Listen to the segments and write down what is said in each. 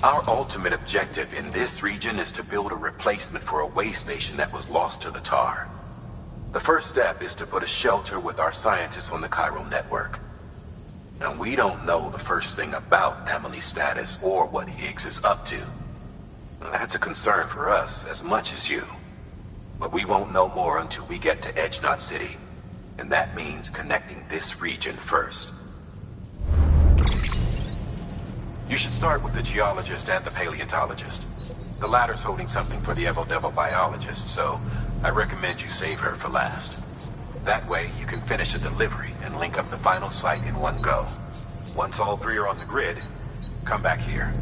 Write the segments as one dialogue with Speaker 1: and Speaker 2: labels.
Speaker 1: Our ultimate objective in this region is to build a replacement for a way station that was lost to the tar. The first step is to put a shelter with our scientists on the chiral network. Now, we don't know the first thing about Emily's status or what Higgs is up to. Now, that's a concern for us as much as you. But we won't know more until we get to Edge Knot City. And that means connecting this region first. You should start with the geologist and the paleontologist. The latter's holding something for the Evo-Devo biologist, so I recommend you save her for last. That way, you can finish a delivery and link up the final site in one go. Once all three are on the grid, come back here.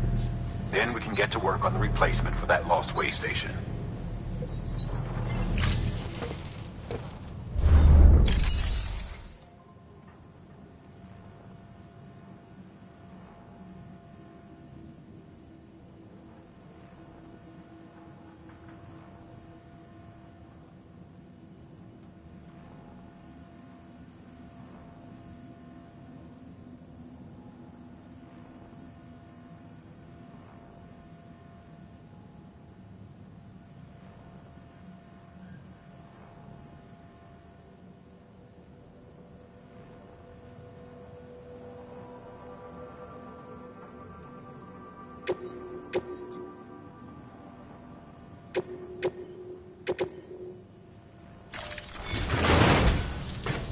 Speaker 1: Then we can get to work on the replacement for that lost way station.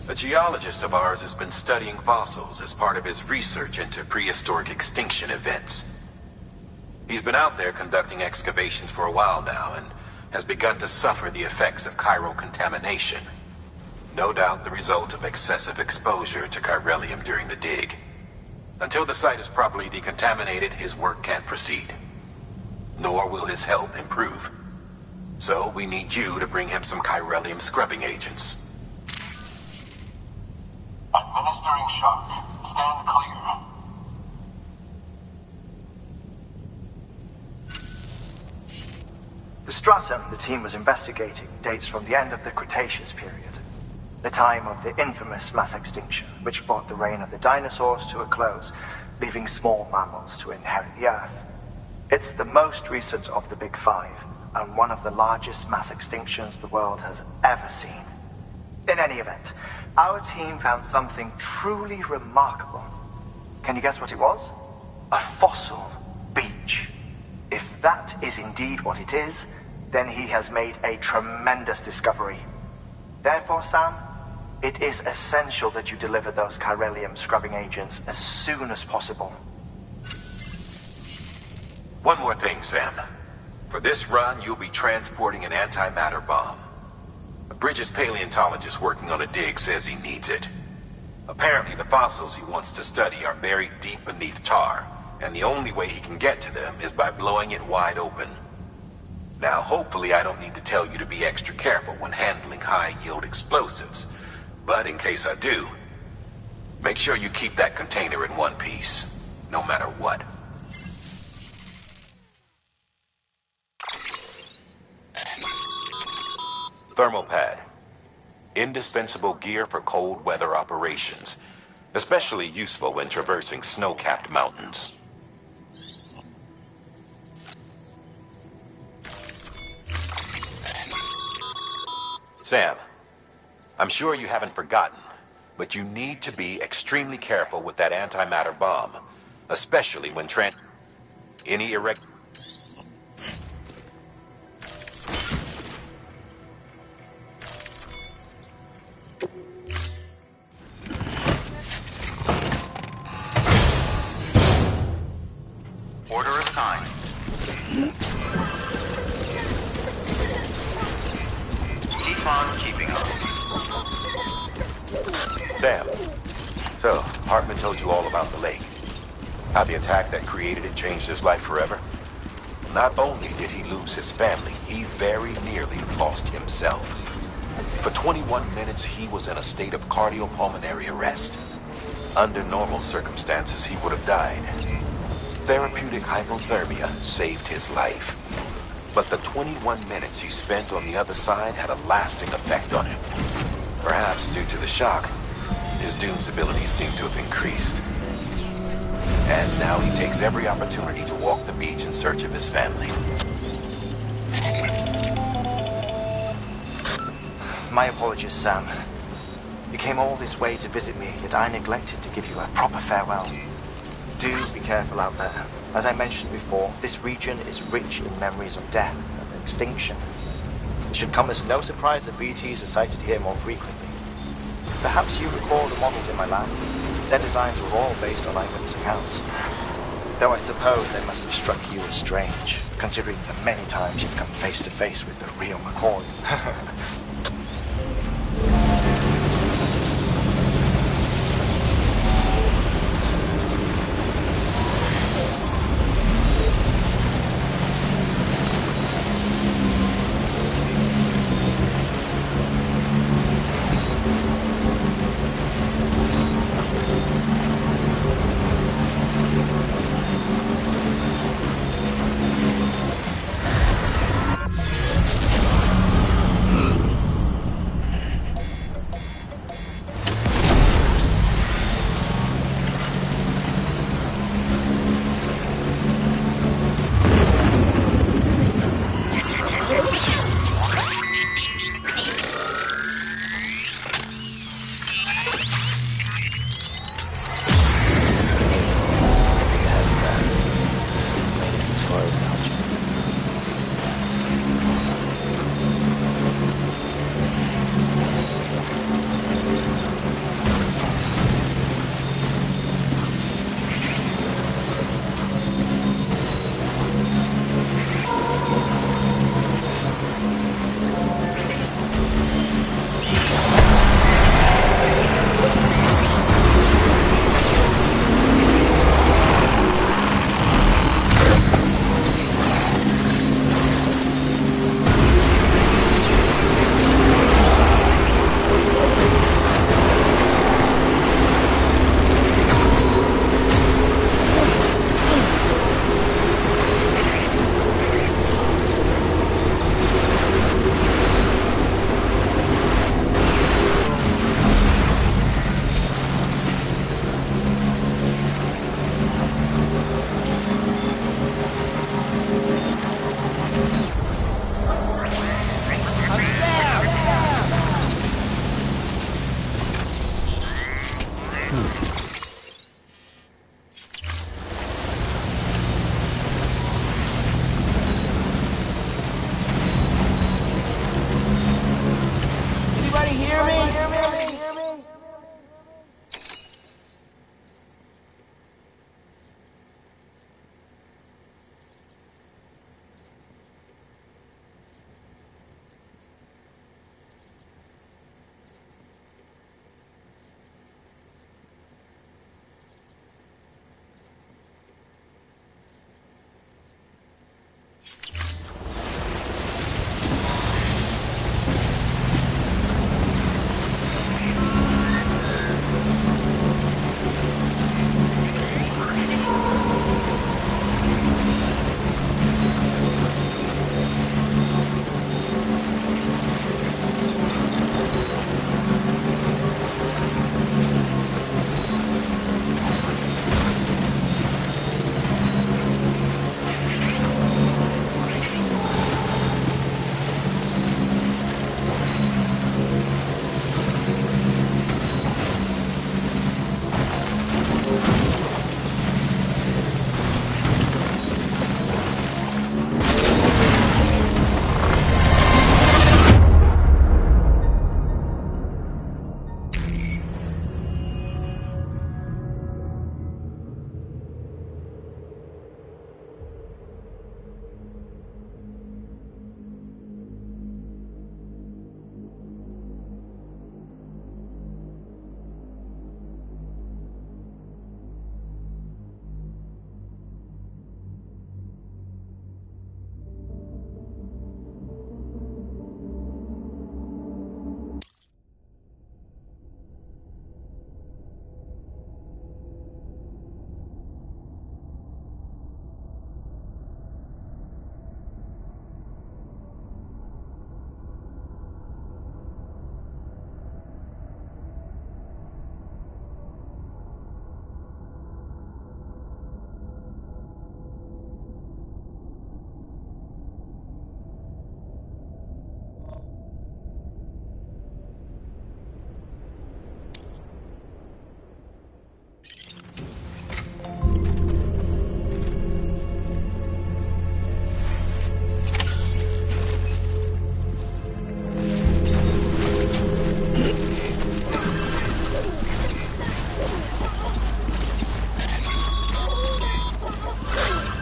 Speaker 1: A geologist of ours has been studying fossils as part of his research into prehistoric extinction events. He's been out there conducting excavations for a while now and has begun to suffer the effects of chiral contamination. No doubt the result of excessive exposure to chiralium during the dig. Until the site is properly decontaminated, his work can't proceed. Nor will his health improve. So we need you to bring him some chiralium scrubbing agents.
Speaker 2: Administering shock. Stand clear.
Speaker 3: The stratum the team was investigating dates from the end of the Cretaceous period, the time of the infamous mass extinction, which brought the reign of the dinosaurs to a close, leaving small mammals to inherit the Earth. It's the most recent of the Big Five, and one of the largest mass extinctions the world has ever seen. In any event, our team found something truly remarkable. Can you guess what it was? A fossil beach. If that is indeed what it is, then he has made a tremendous discovery. Therefore, Sam, it is essential that you deliver those chiralium scrubbing agents as soon as possible.
Speaker 1: One more thing, Sam. For this run, you'll be transporting an antimatter bomb. A Bridges paleontologist working on a dig says he needs it. Apparently, the fossils he wants to study are buried deep beneath tar, and the only way he can get to them is by blowing it wide open. Now, hopefully I don't need to tell you to be extra careful when handling high-yield explosives, but in case I do, make sure you keep that container in one piece, no matter what. Thermal pad. Indispensable gear for cold weather operations, especially useful when traversing snow-capped mountains. Sam, I'm sure you haven't forgotten, but you need to be extremely careful with that antimatter bomb, especially when any erect...
Speaker 4: Order assigned. Keep on keeping on.
Speaker 1: Sam, so Hartman told you all about the lake. How the attack that created it changed his life forever? Not only did he lose his family, he very nearly lost himself. For 21 minutes, he was in a state of cardiopulmonary arrest. Under normal circumstances, he would have died. Therapeutic hypothermia saved his life. But the 21 minutes he spent on the other side had a lasting effect on him. Perhaps due to the shock, his Doom's abilities seem to have increased. And now he takes every opportunity to walk the beach in search of his family.
Speaker 3: My apologies, Sam. You came all this way to visit me, yet I neglected to give you a proper farewell. Do be careful out there. As I mentioned before, this region is rich in memories of death and extinction. It should come as no surprise that BTs are sighted here more frequently. Perhaps you recall the models in my lab. Their designs were all based on eyewitness accounts. Though I suppose they must have struck you as strange, considering the many times you've come face to face with the real McCoy.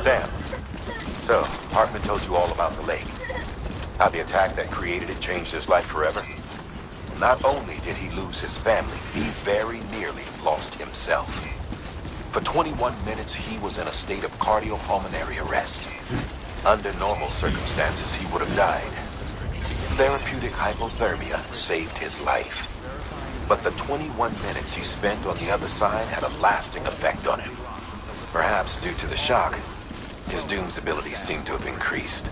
Speaker 1: Sam, so Hartman told you all about the lake. How the attack that created it changed his life forever? Not only did he lose his family, he very nearly lost himself. For 21 minutes, he was in a state of cardiopulmonary arrest. Under normal circumstances, he would have died. Therapeutic hypothermia saved his life. But the 21 minutes he spent on the other side had a lasting effect on him. Perhaps due to the shock, his Doom's abilities seem to have increased.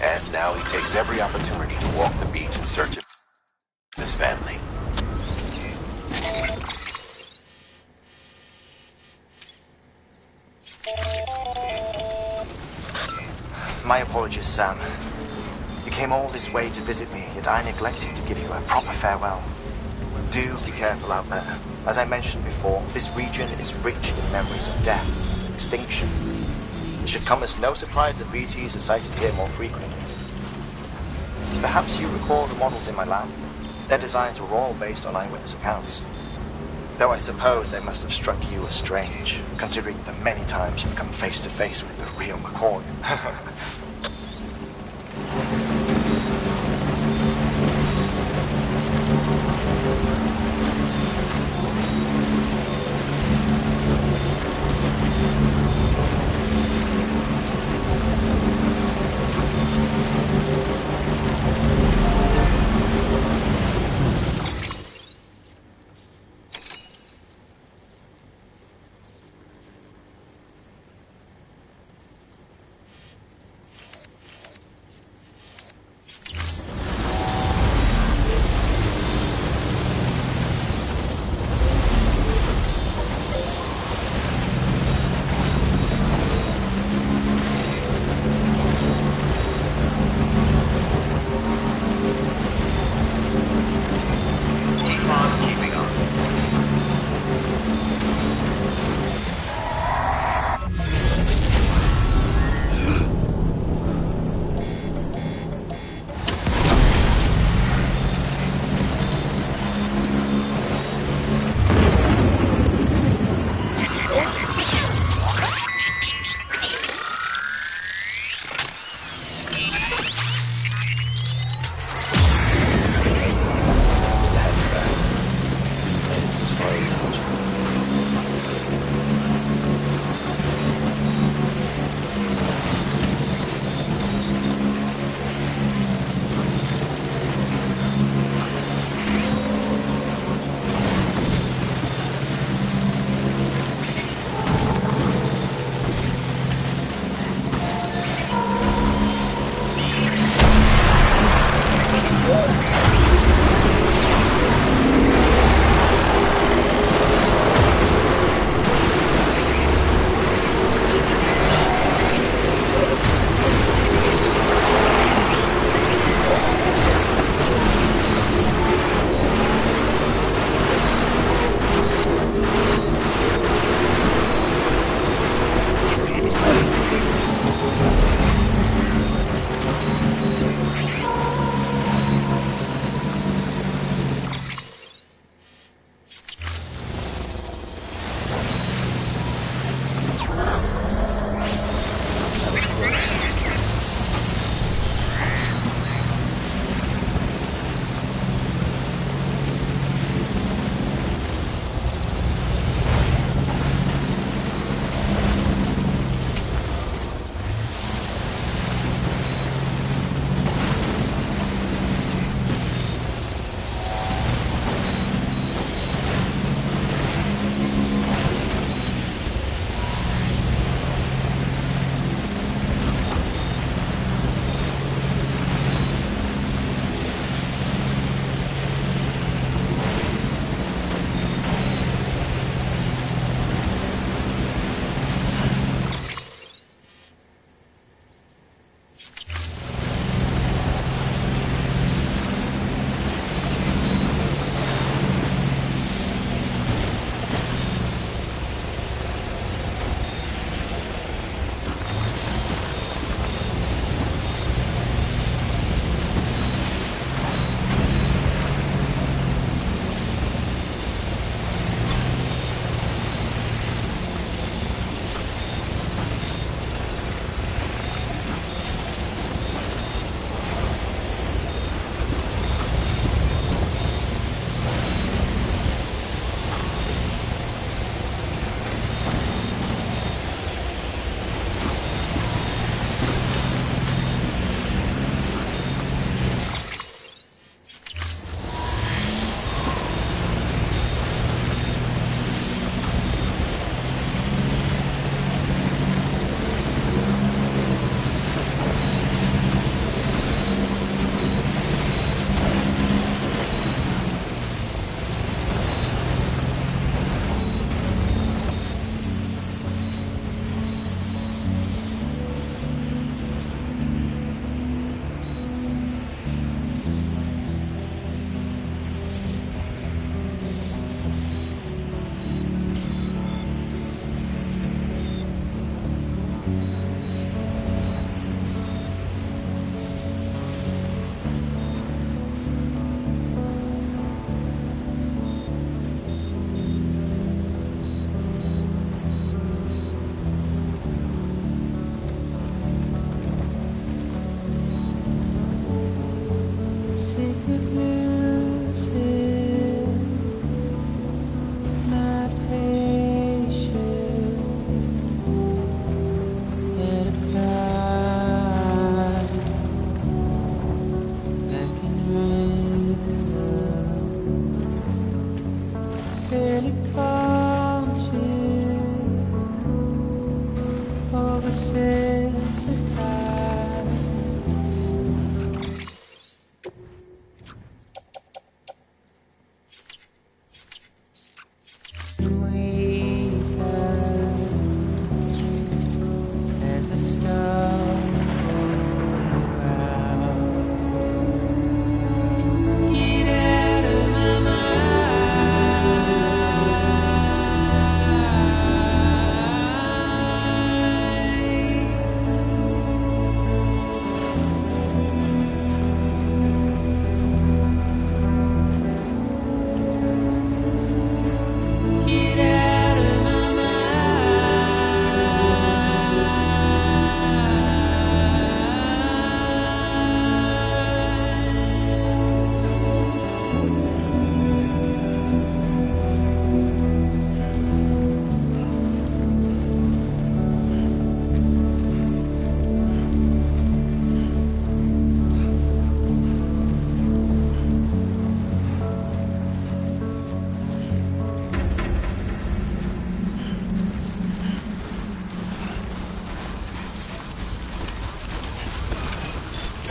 Speaker 1: And now he takes every opportunity to walk the beach in search of his family.
Speaker 3: My apologies, Sam. You came all this way to visit me, yet I neglected to give you a proper farewell. Do be careful out there. As I mentioned before, this region is rich in memories of death and extinction. It should come as no surprise that BTs are sighted here more frequently. Perhaps you recall the models in my lab? Their designs were all based on eyewitness accounts. Though I suppose they must have struck you as strange, considering the many times you've come face to face with the real McCoy.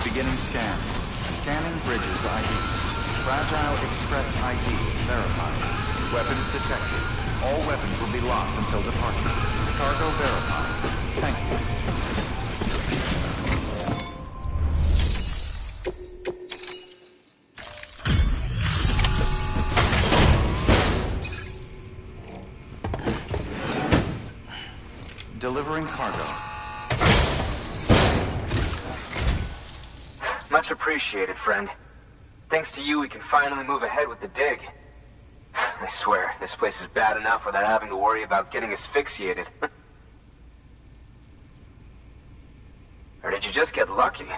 Speaker 5: Beginning scan. Scanning bridges ID. Fragile Express ID verified. Weapons detected. All weapons will be locked until departure. Cargo verified. Thank you. Delivering cargo.
Speaker 6: Much appreciated, friend. Thanks to you, we can finally move ahead with the dig. I swear, this place is bad enough without having to worry about getting asphyxiated. Or did you just get lucky?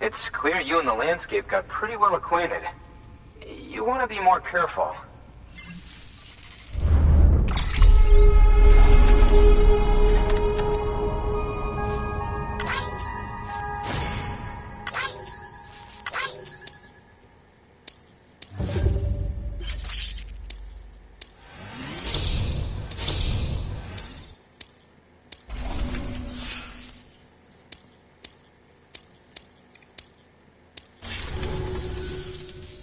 Speaker 6: It's clear you and the landscape got pretty well acquainted. You want to be more careful.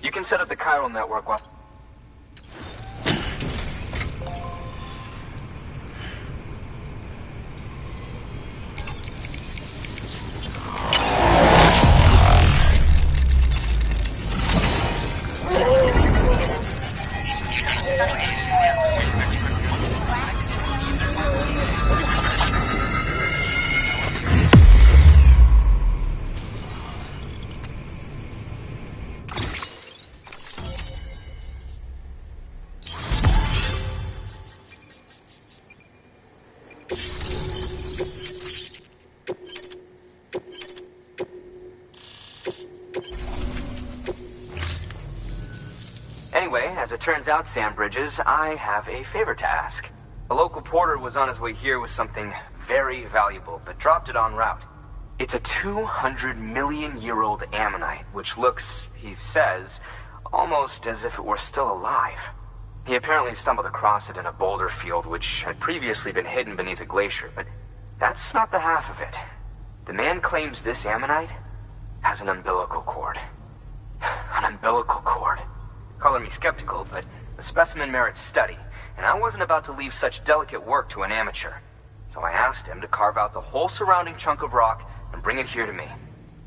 Speaker 6: You can set up the chiral network while... Anyway, as it turns out, Sam Bridges, I have a favor to ask. A local porter was on his way here with something very valuable, but dropped it en route. It's a 200-million-year-old ammonite, which looks, he says, almost as if it were still alive. He apparently stumbled across it in a boulder field, which had previously been hidden beneath a glacier, but that's not the half of it. The man claims this ammonite has an umbilical cord. An umbilical cord. Color me skeptical, but the specimen merits study, and I wasn't about to leave such delicate work to an amateur. So I asked him to carve out the whole surrounding chunk of rock and bring it here to me.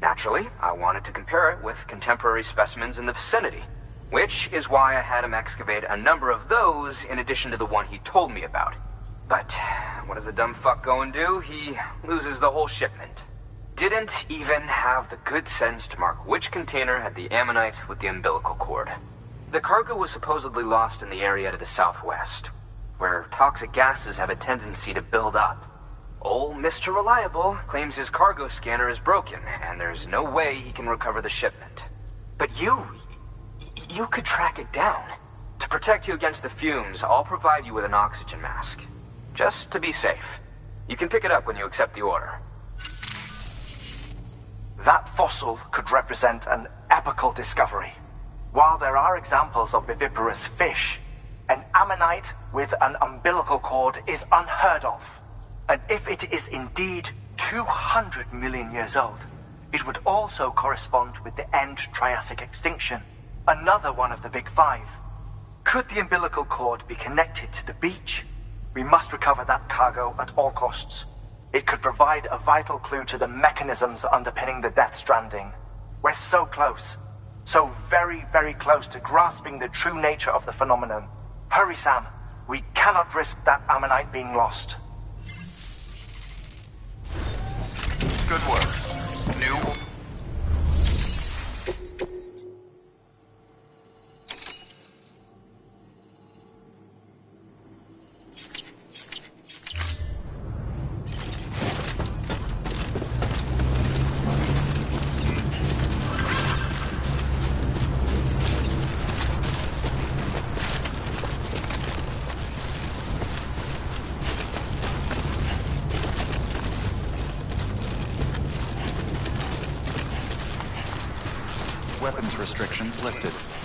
Speaker 6: Naturally, I wanted to compare it with contemporary specimens in the vicinity, which is why I had him excavate a number of those in addition to the one he told me about. But what does the dumb fuck go and do? He loses the whole shipment. Didn't even have the good sense to mark which container had the ammonite with the umbilical cord. The cargo was supposedly lost in the area to the southwest, where toxic gases have a tendency to build up. Old Mr. Reliable claims his cargo scanner is broken, and there's no way he can recover the shipment. But you could track it down. To protect you against the fumes, I'll provide you with an oxygen mask. Just to be safe. You can pick it up when you accept the order.
Speaker 3: That fossil could represent an epochal discovery. While there are examples of viviparous fish, an ammonite with an umbilical cord is unheard of. And if it is indeed 200 million years old, it would also correspond with the end Triassic extinction, another one of the Big Five. Could the umbilical cord be connected to the beach? We must recover that cargo at all costs. It could provide a vital clue to the mechanisms underpinning the Death Stranding. We're so close. So very, very close to grasping the true nature of the phenomenon. Hurry, Sam. We cannot risk that ammonite being lost.
Speaker 5: Good work. New... Weapons restrictions lifted.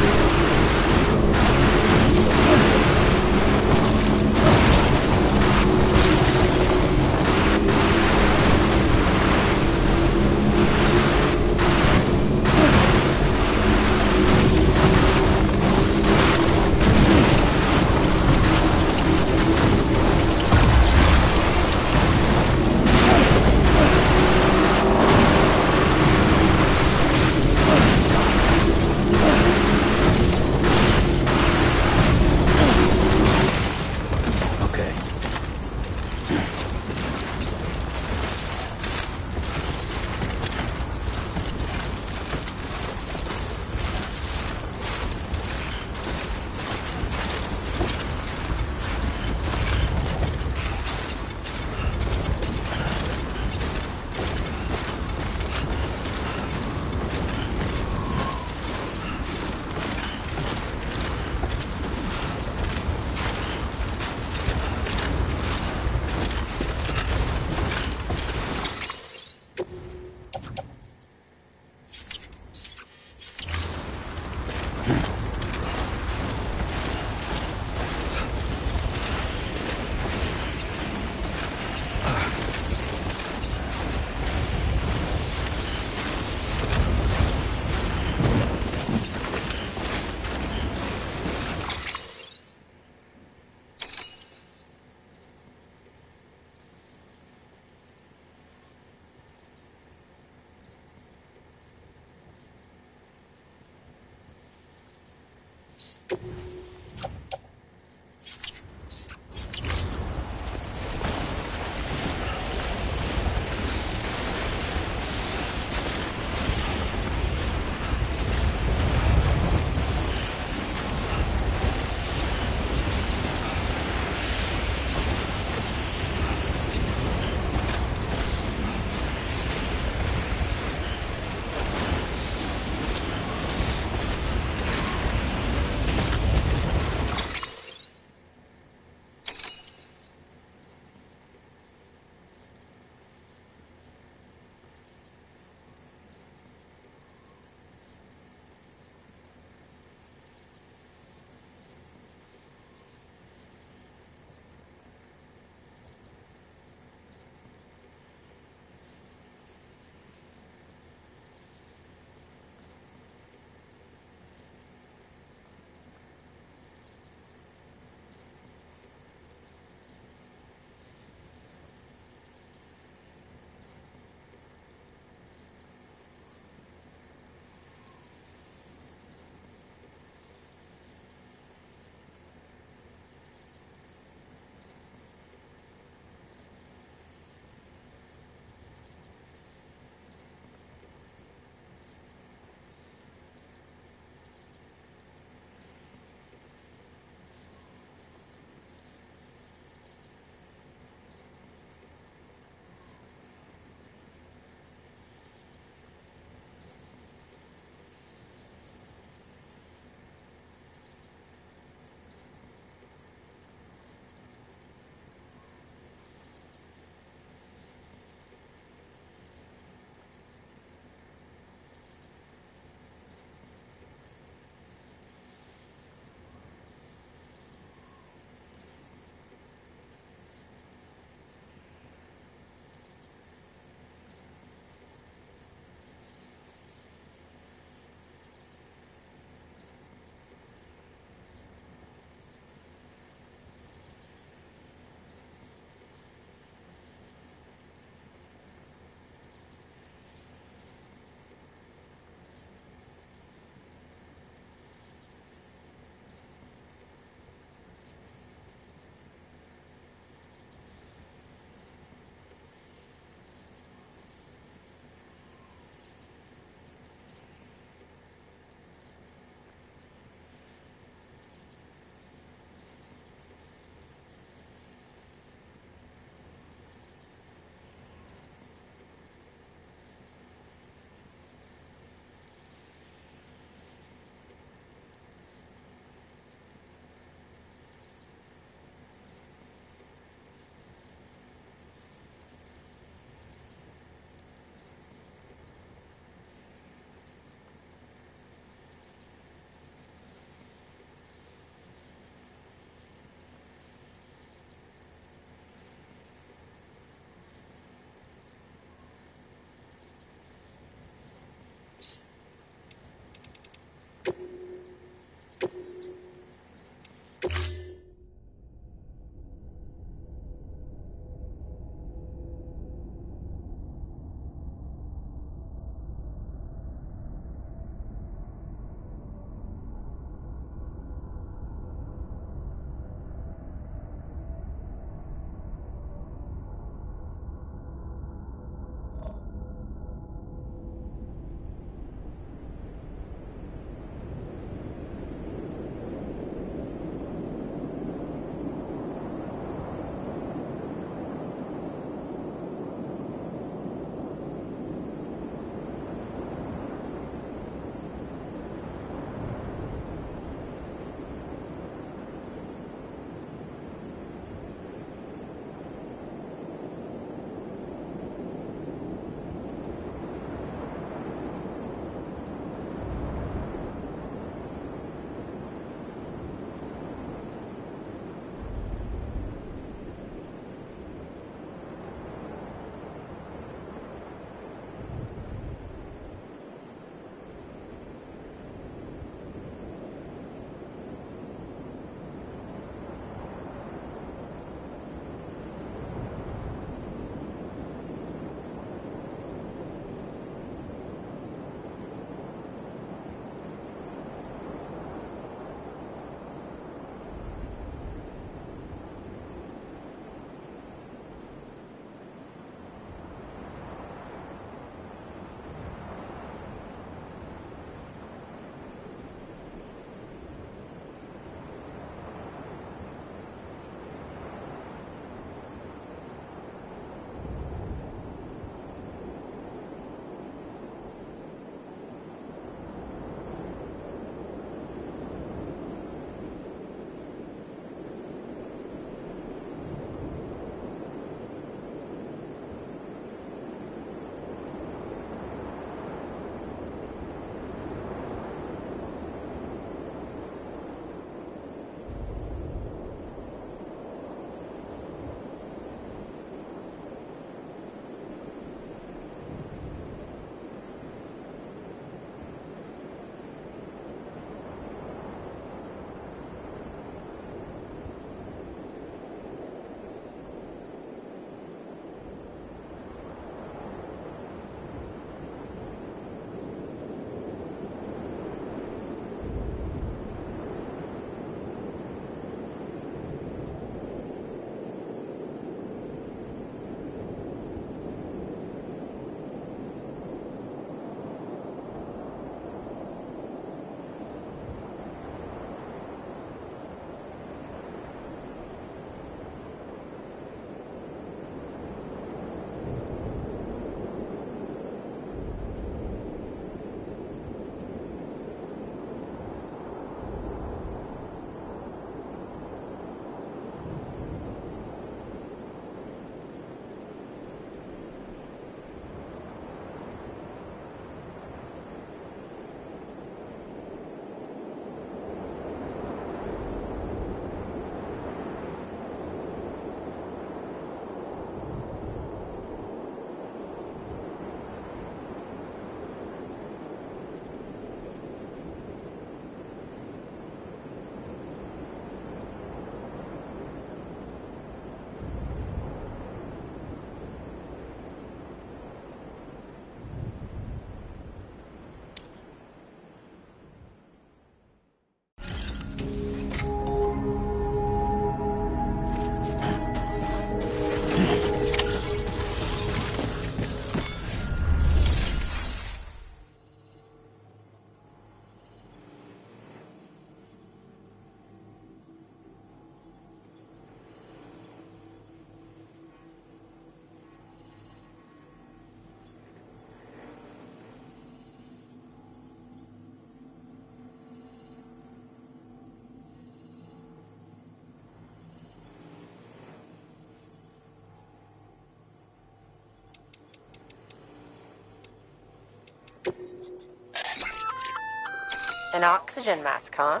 Speaker 7: An oxygen mask, huh?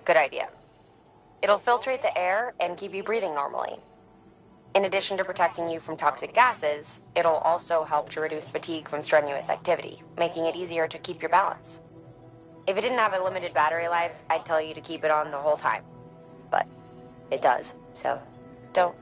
Speaker 7: Good idea. It'll filtrate the air and keep you breathing normally. In addition to protecting you from toxic gases, it'll also help to reduce fatigue from strenuous activity, making it easier to keep your balance. If it didn't have a limited battery life, I'd tell you to keep it on the whole time. But it does, so don't.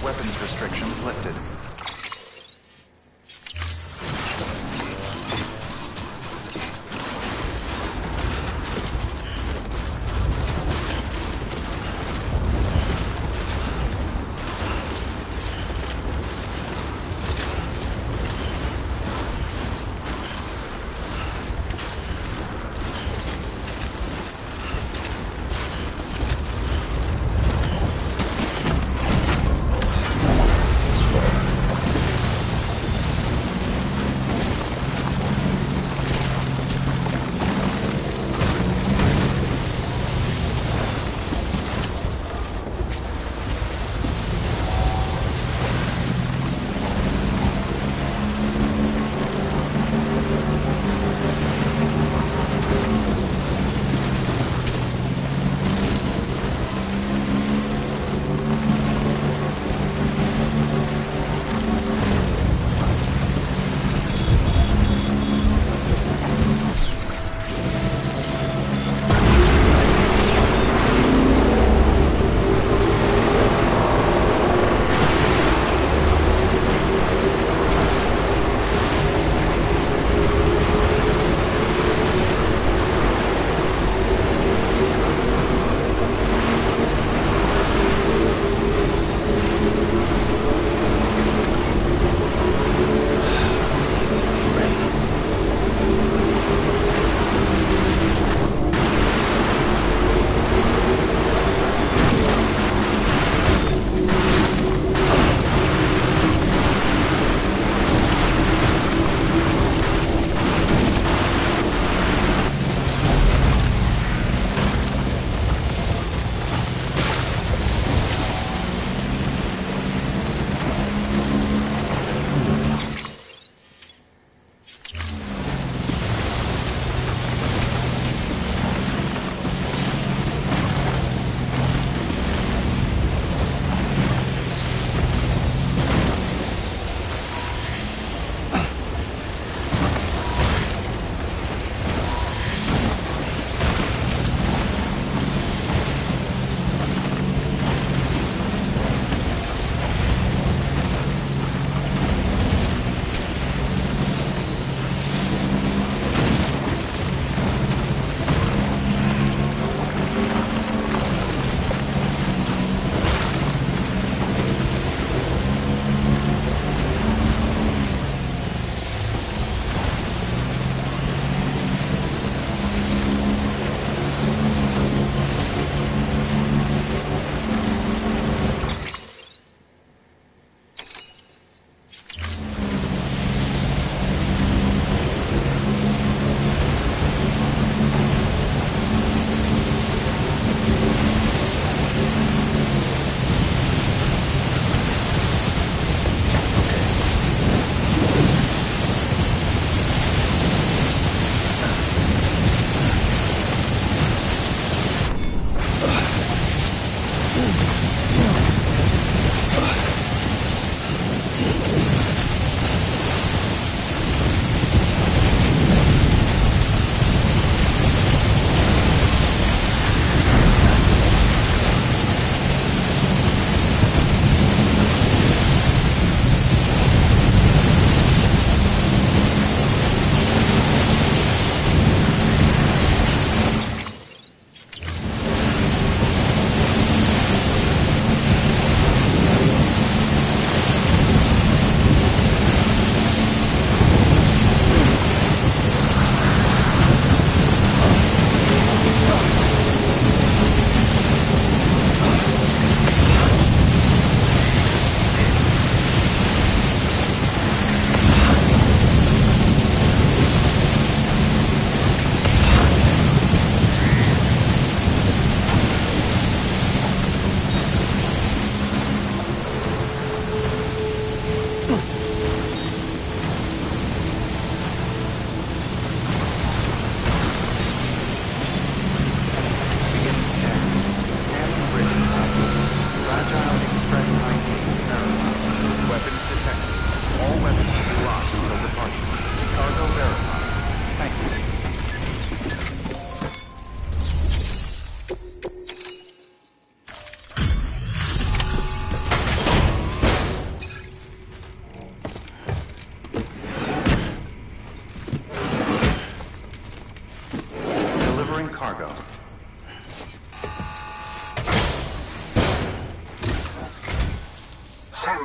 Speaker 5: Weapons restrictions lifted.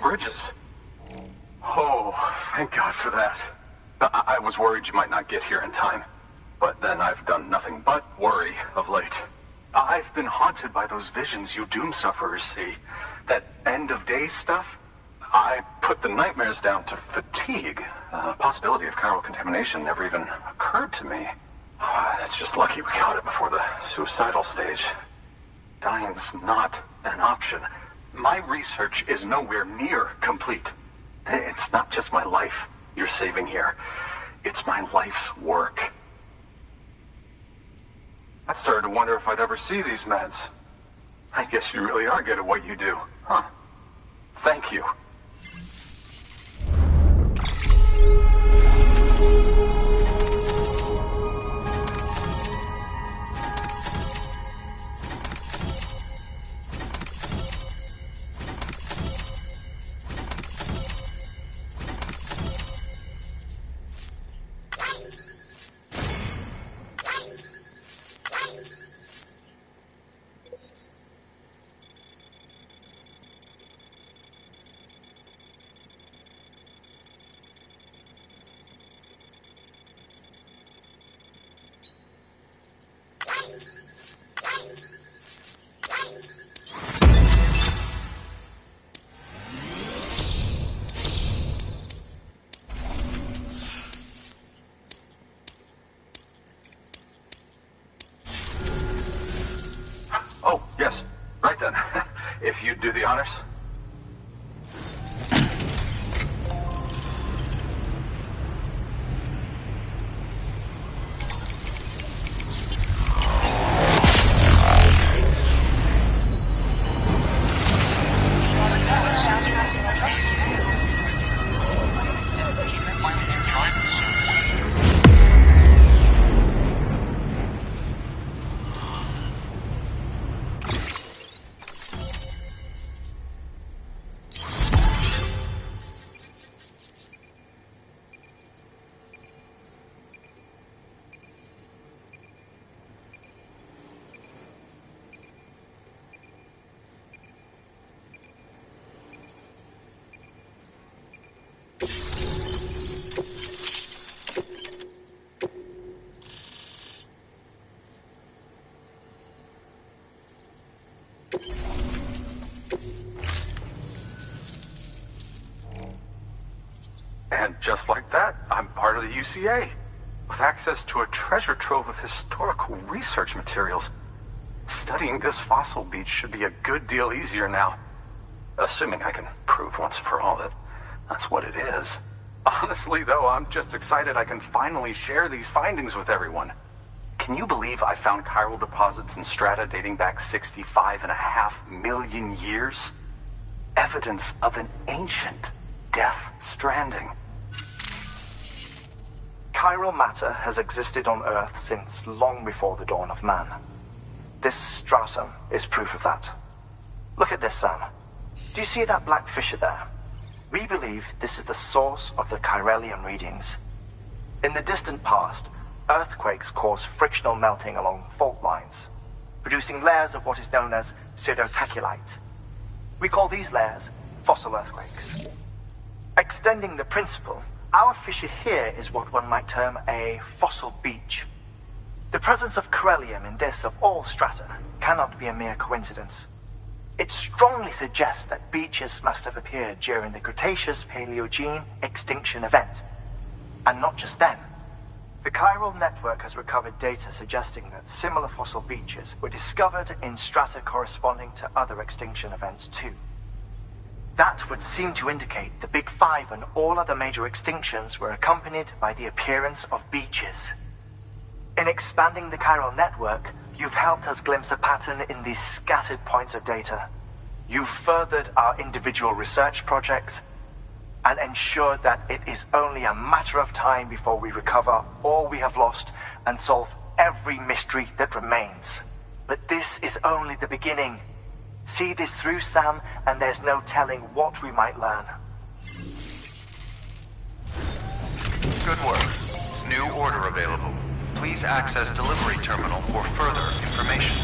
Speaker 2: Bridges. Oh, thank God for that. I was worried you might not get here in time. But then I've done nothing but worry of late. I've been haunted by those visions you doom sufferers see. That end of days stuff. I put the nightmares down to fatigue. The possibility of chiral contamination never even occurred to me. It's just lucky we caught it before the suicidal stage. Dying's not an option. My research is nowhere near complete. It's not just my life you're saving here. It's my life's work. I started to wonder if I'd ever see these meds. I guess you really are good at what you do, huh? Thank you. Oh, yes. Right then. If you'd do the honors. And just like that, I'm part of the UCA, with access to a treasure trove of historical research materials. Studying this fossil beach should be a good deal easier now. Assuming I can prove once for all that that's what it is. Honestly, though, I'm just excited I can finally share these findings with everyone. Can you believe I found chiral deposits in strata dating back 65.5 million years? Evidence of an ancient death stranding.
Speaker 3: Chiral matter has existed on Earth since long before the dawn of man. This stratum is proof of that. Look at this, Sam. Do you see that black fissure there? We believe this is the source of the chiralium readings. In the distant past, earthquakes cause frictional melting along fault lines, producing layers of what is known as pseudotaculite. We call these layers fossil earthquakes. Extending the principle, our fissure here is what one might term a fossil beach. The presence of chiralium in this of all strata cannot be a mere coincidence. It strongly suggests that beaches must have appeared during the Cretaceous-Paleogene extinction event. And not just then. The chiral network has recovered data suggesting that similar fossil beaches were discovered in strata corresponding to other extinction events too. That would seem to indicate the Big Five and all other major extinctions were accompanied by the appearance of beaches. In expanding the chiral network, you've helped us glimpse a pattern in these scattered points of data. You've furthered our individual research projects and ensured that it is only a matter of time before we recover all we have lost and solve every mystery that remains. But this is only the beginning. See this through, Sam, and there's no telling what we might learn.
Speaker 5: Good work. New order available. Please access delivery terminal for further information.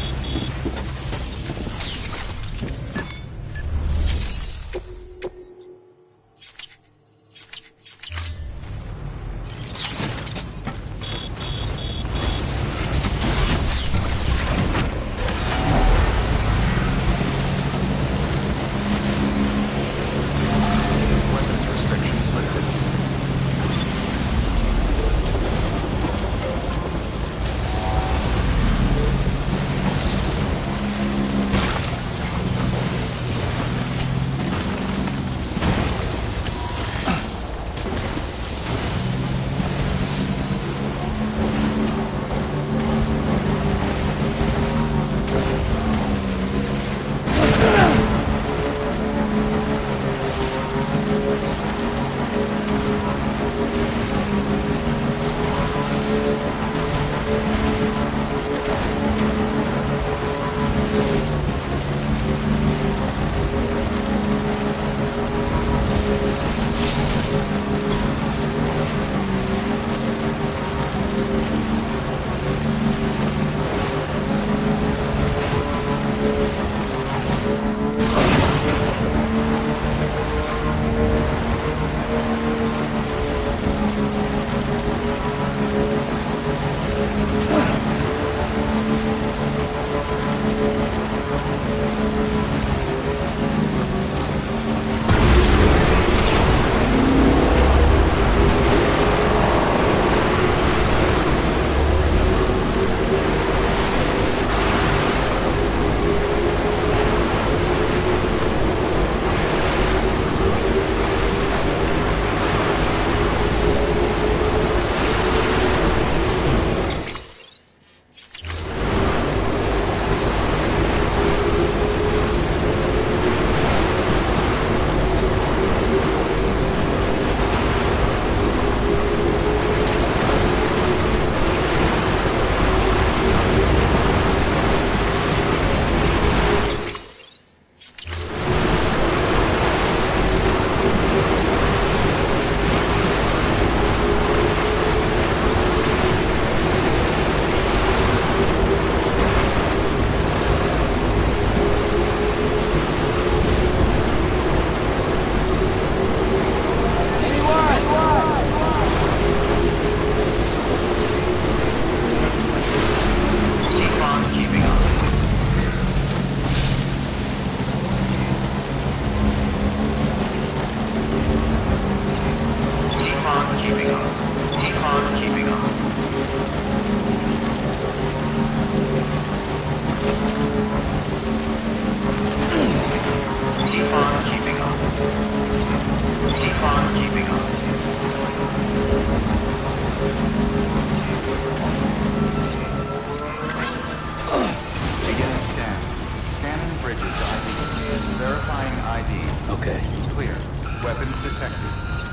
Speaker 5: Verifying ID.
Speaker 8: Okay.
Speaker 5: Clear. Weapons detected.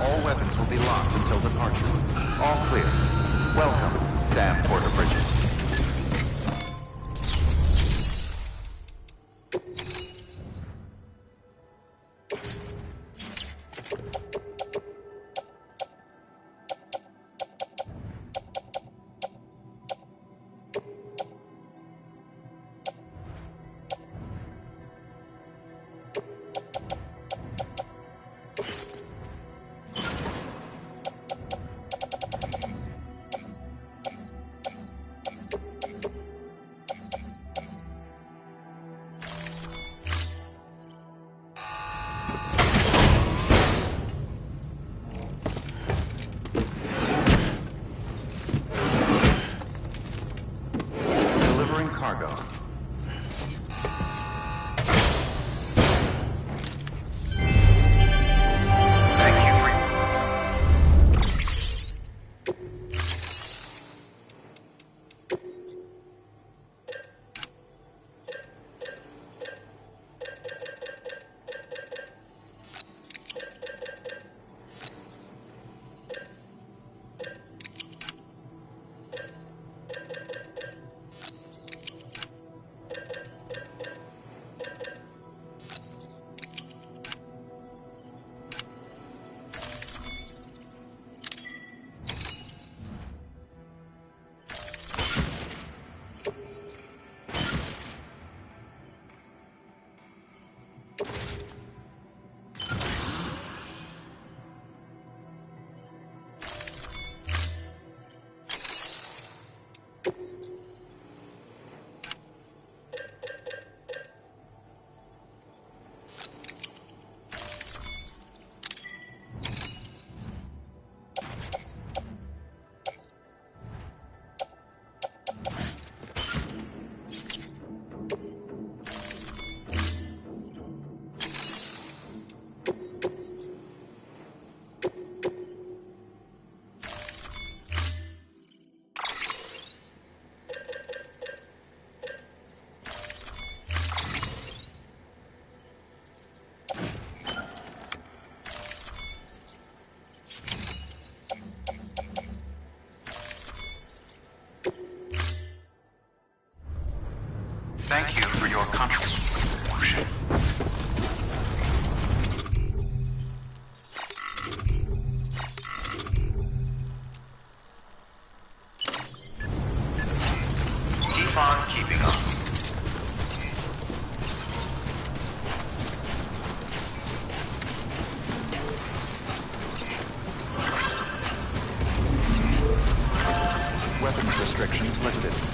Speaker 5: All weapons will be locked until departure. All clear. Welcome, Sam Porter Bridges. Cargo.
Speaker 4: Thank you. Thank you for your contribution. Keep on keeping on.
Speaker 5: Weapons restrictions lifted.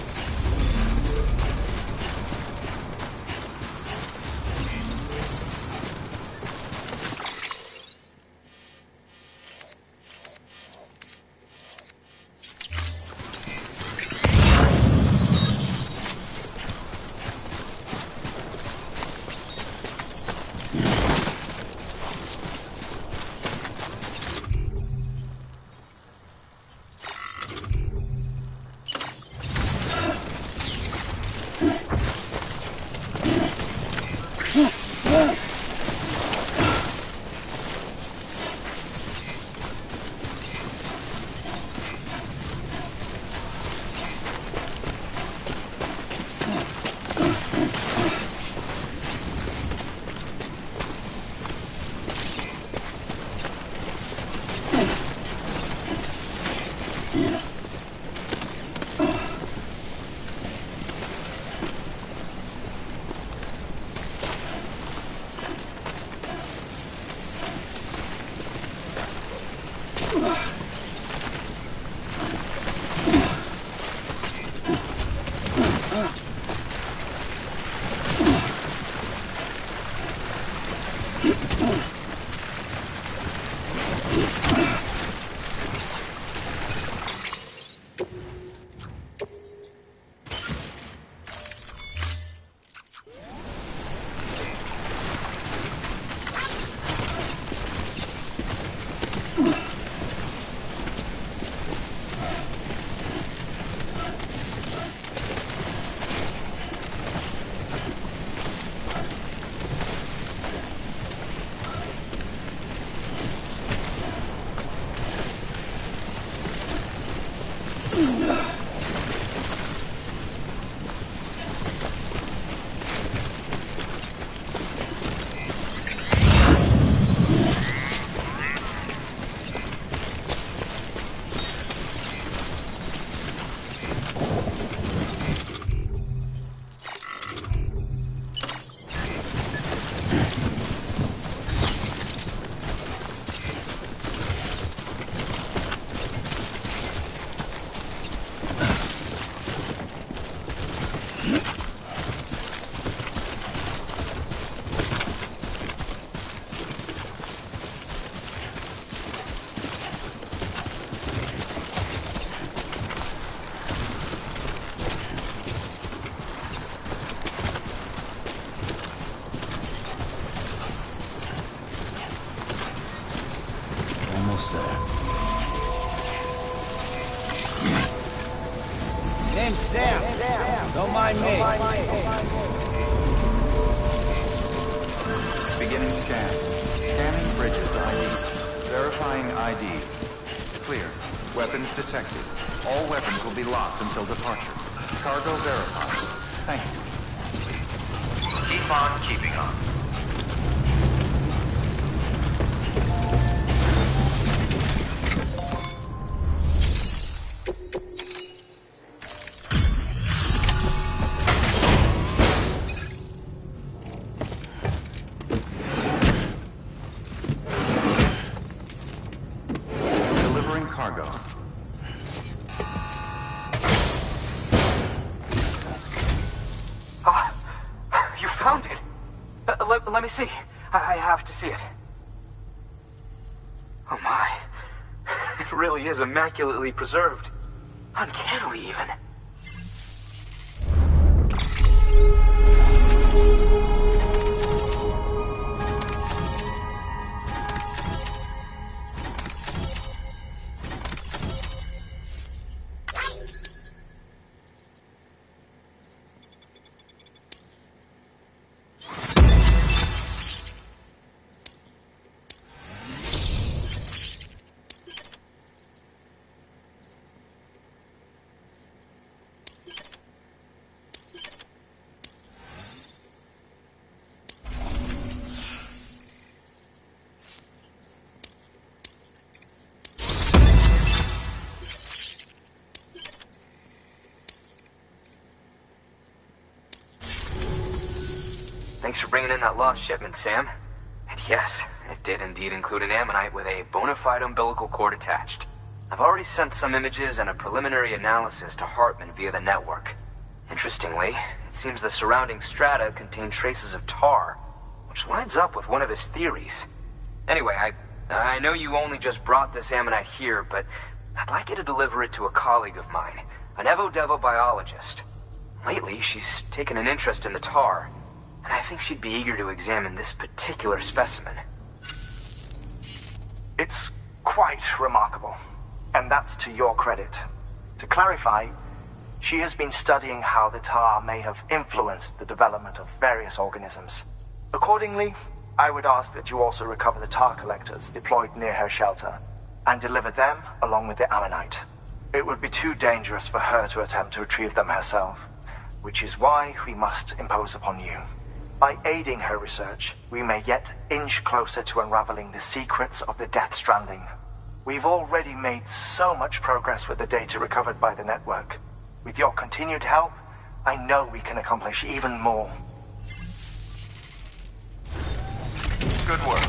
Speaker 5: there.
Speaker 8: Name's Sam. Don't mind me.
Speaker 5: Beginning scan. Scanning bridges ID. Verifying ID. Clear. Weapons detected. All weapons will be locked until departure. Cargo verified. Thank you.
Speaker 4: Keep on keeping on.
Speaker 5: Delivering cargo.
Speaker 6: You found it! Let me see. I have to see it. Oh my. It really is immaculately preserved. Uncannily, even. Thanks for bringing in that lost shipment, Sam. And yes, it did indeed include an ammonite with a bona fide umbilical cord attached. I've already sent some images and a preliminary analysis to Hartman via the network. Interestingly, it seems the surrounding strata contain traces of tar, which lines up with one of his theories. Anyway, I know you only just brought this ammonite here, but I'd like you to deliver it to a colleague of mine, an Evo-Devo biologist. Lately, she's taken an interest in the tar, and I think she'd be eager to examine this particular specimen.
Speaker 3: It's quite remarkable, and that's to your credit. To clarify, she has been studying how the tar may have influenced the development of various organisms. Accordingly, I would ask that you also recover the tar collectors deployed near her shelter, and deliver them along with the ammonite. It would be too dangerous for her to attempt to retrieve them herself, which is why we must impose upon you. By aiding her research, we may yet inch closer to unraveling the secrets of the Death Stranding. We've already made so much progress with the data recovered by the network. With your continued help, I know we can accomplish even more.
Speaker 4: Good work.